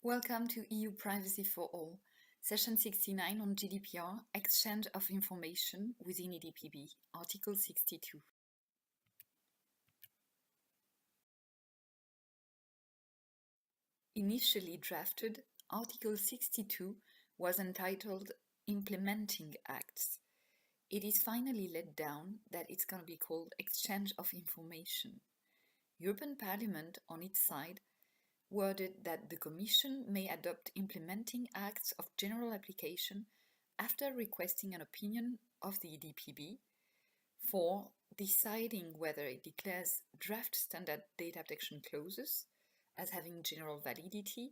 Welcome to EUPrivacyForAll, Session 69 on GDPR, Exchange of Information within EDPB, Article 62. Initially drafted, Article 62 was entitled Implementing Acts. It is finally let down that it's going to be called Exchange of Information. European Parliament, on its side, worded that the Commission may adopt implementing acts of general application after requesting an opinion of the EDPB for deciding whether it declares draft standard data protection clauses as having general validity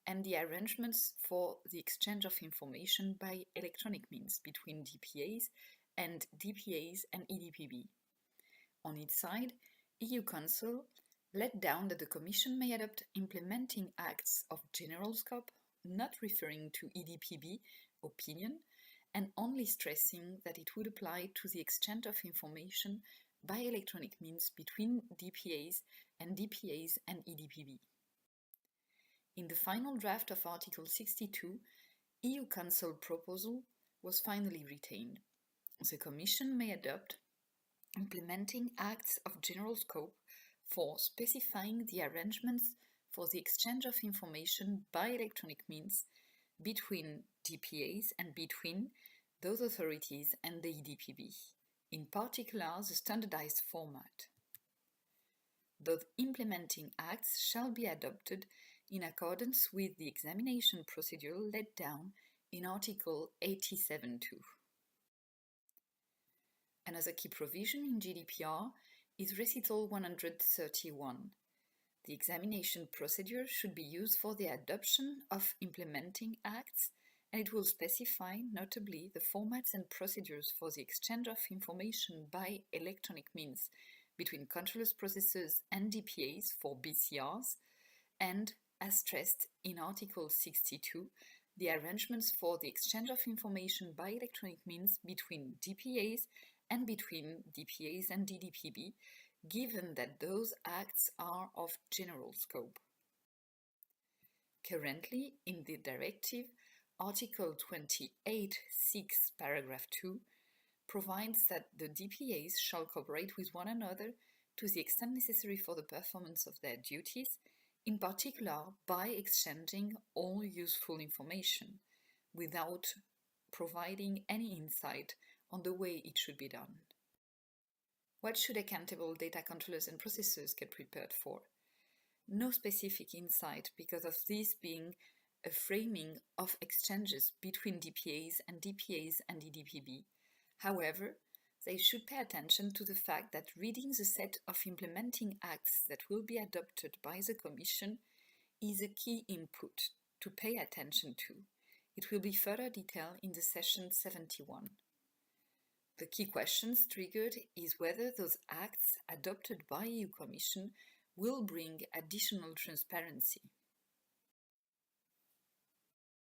and the arrangements for the exchange of information by electronic means between DPAs and EDPB. On its side, EU Council let down that the Commission may adopt implementing acts of general scope, not referring to EDPB opinion, and only stressing that it would apply to the exchange of information by electronic means between DPAs and EDPB. In the final draft of Article 62, EU Council proposal was finally retained. The Commission may adopt implementing acts of general scope for specifying the arrangements for the exchange of information by electronic means between DPAs and between those authorities and the EDPB, in particular the standardized format. Those implementing acts shall be adopted in accordance with the examination procedure laid down in Article 87.2. Another key provision in GDPR is Recital 131. The examination procedure should be used for the adoption of implementing acts, and it will specify notably the formats and procedures for the exchange of information by electronic means between controllers processors and DPAs for BCRs, and, as stressed in Article 62, the arrangements for the exchange of information by electronic means between DPAs and between DPAs and EDPB, given that those acts are of general scope. Currently, in the directive, Article 28(6) paragraph 2 provides that the DPAs shall cooperate with one another to the extent necessary for the performance of their duties, in particular by exchanging all useful information, without providing any insight on the way it should be done. What should accountable data controllers and processors get prepared for? No specific insight because of this being a framing of exchanges between DPAs and EDPB. However, they should pay attention to the fact that reading the set of implementing acts that will be adopted by the Commission is a key input to pay attention to. It will be further detailed in the Session 71. The key questions triggered is whether those acts adopted by EU Commission will bring additional transparency.